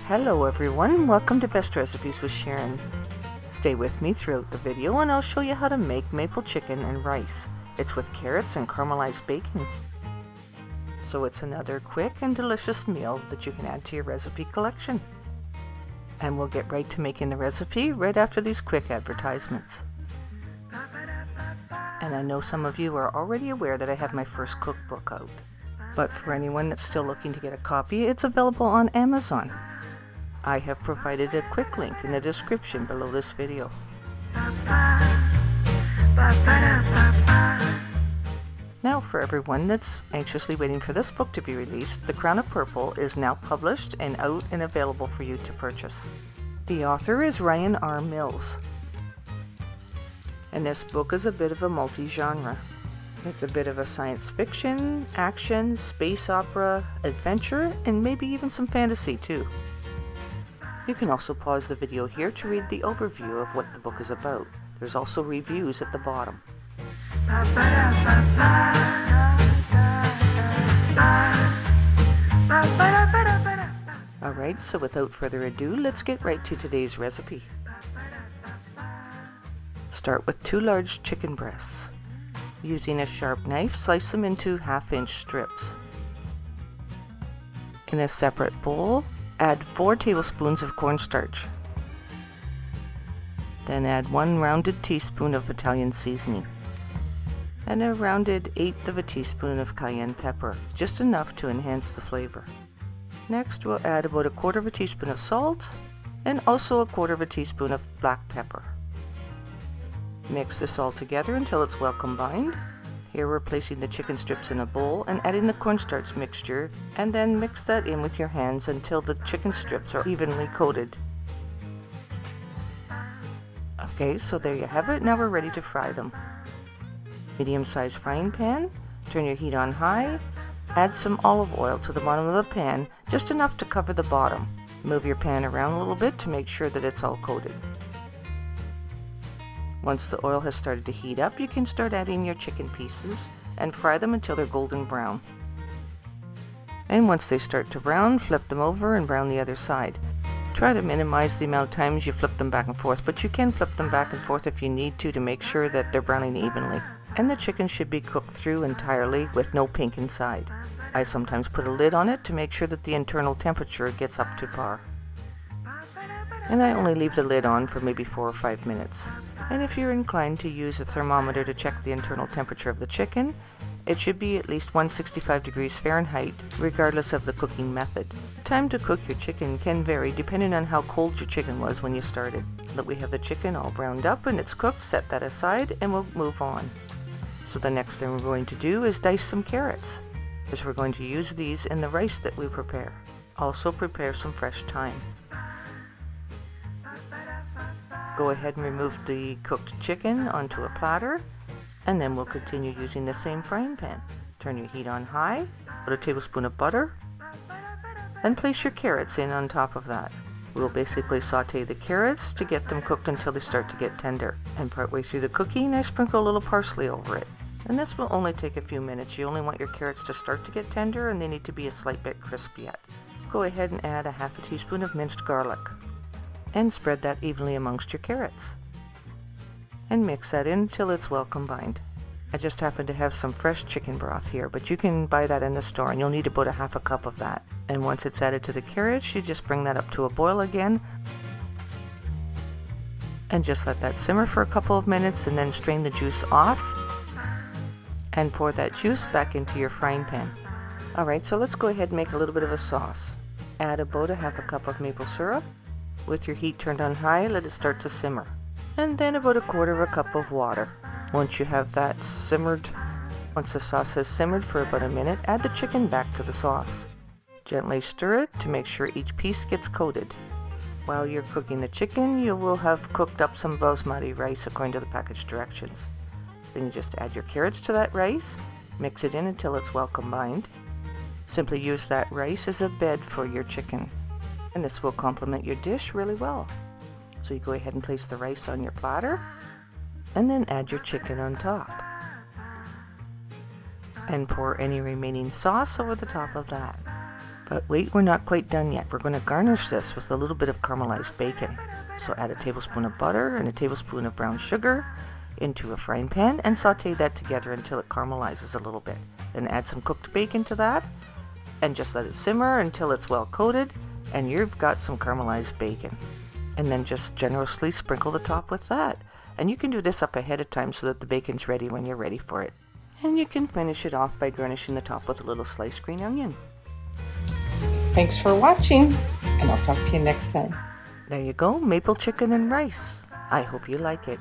Hello everyone, welcome to Best Recipes with Sharon. Stay with me throughout the video and I'll show you how to make maple chicken and rice. It's with carrots and caramelized bacon. So it's another quick and delicious meal that you can add to your recipe collection. And we'll get right to making the recipe right after these quick advertisements. And I know some of you are already aware that I have my first cookbook out. But for anyone that's still looking to get a copy, it's available on Amazon. I have provided a quick link in the description below this video. Now for everyone that's anxiously waiting for this book to be released, The Crown of Purple is now published and out and available for you to purchase. The author is Ryan R. Mills. And this book is a bit of a multi-genre. It's a bit of a science fiction, action, space opera, adventure, and maybe even some fantasy too. You can also pause the video here to read the overview of what the book is about. There's also reviews at the bottom. Alright, so without further ado, let's get right to today's recipe. Start with 2 large chicken breasts. Using a sharp knife, slice them into 1/2-inch strips. In a separate bowl, add 4 tablespoons of cornstarch. Then add 1 rounded teaspoon of Italian seasoning and a rounded 1/8 of a teaspoon of cayenne pepper, just enough to enhance the flavor. Next we'll add about 1/4 teaspoon of salt and also 1/4 teaspoon of black pepper. Mix this all together until it's well combined. Here we're placing the chicken strips in a bowl and adding the cornstarch mixture, and then mix that in with your hands until the chicken strips are evenly coated. Okay, so there you have it. Now we're ready to fry them. Medium-sized frying pan, turn your heat on high, add some olive oil to the bottom of the pan, just enough to cover the bottom. Move your pan around a little bit to make sure that it's all coated. Once the oil has started to heat up, you can start adding your chicken pieces and fry them until they're golden brown. And once they start to brown, flip them over and brown the other side. Try to minimize the amount of times you flip them back and forth, but you can flip them back and forth if you need to make sure that they're browning evenly. And the chicken should be cooked through entirely with no pink inside. I sometimes put a lid on it to make sure that the internal temperature gets up to par. And I only leave the lid on for maybe 4 or 5 minutes. And if you're inclined to use a thermometer to check the internal temperature of the chicken, it should be at least 165 degrees Fahrenheit, regardless of the cooking method. Time to cook your chicken can vary depending on how cold your chicken was when you started. But we have the chicken all browned up and it's cooked, set that aside, and we'll move on. So the next thing we're going to do is dice some carrots, because we're going to use these in the rice that we prepare. Also prepare some fresh thyme. Go ahead and remove the cooked chicken onto a platter, and then we'll continue using the same frying pan. Turn your heat on high, put a tablespoon of butter, and place your carrots in on top of that. We'll basically saute the carrots to get them cooked until they start to get tender. And partway through the cooking, I sprinkle a little parsley over it. And this will only take a few minutes. You only want your carrots to start to get tender, and they need to be a slight bit crisp yet. Go ahead and add 1/2 teaspoon of minced garlic. And spread that evenly amongst your carrots. And mix that in until it's well combined. I just happen to have some fresh chicken broth here, but you can buy that in the store and you'll need about 1/2 cup of that. And once it's added to the carrots, you just bring that up to a boil again. And just let that simmer for a couple of minutes and then strain the juice off. And pour that juice back into your frying pan. Alright, so let's go ahead and make a little bit of a sauce. Add about 1/2 cup of maple syrup. With your heat turned on high, let it start to simmer. And then about 1/4 cup of water. Once you have that simmered, once the sauce has simmered for about a minute, add the chicken back to the sauce. Gently stir it to make sure each piece gets coated. While you're cooking the chicken, you will have cooked up some Basmati rice according to the package directions. Then you just add your carrots to that rice, mix it in until it's well combined. Simply use that rice as a bed for your chicken. And this will complement your dish really well. So you go ahead and place the rice on your platter, and then add your chicken on top. And pour any remaining sauce over the top of that. But wait, we're not quite done yet. We're going to garnish this with a little bit of caramelized bacon. So add a tablespoon of butter and a tablespoon of brown sugar into a frying pan and saute that together until it caramelizes a little bit. Then add some cooked bacon to that and just let it simmer until it's well coated and you've got some caramelized bacon. And then just generously sprinkle the top with that. And you can do this up ahead of time so that the bacon's ready when you're ready for it. And you can finish it off by garnishing the top with a little sliced green onion. Thanks for watching, and I'll talk to you next time. There you go, maple chicken and rice. I hope you like it.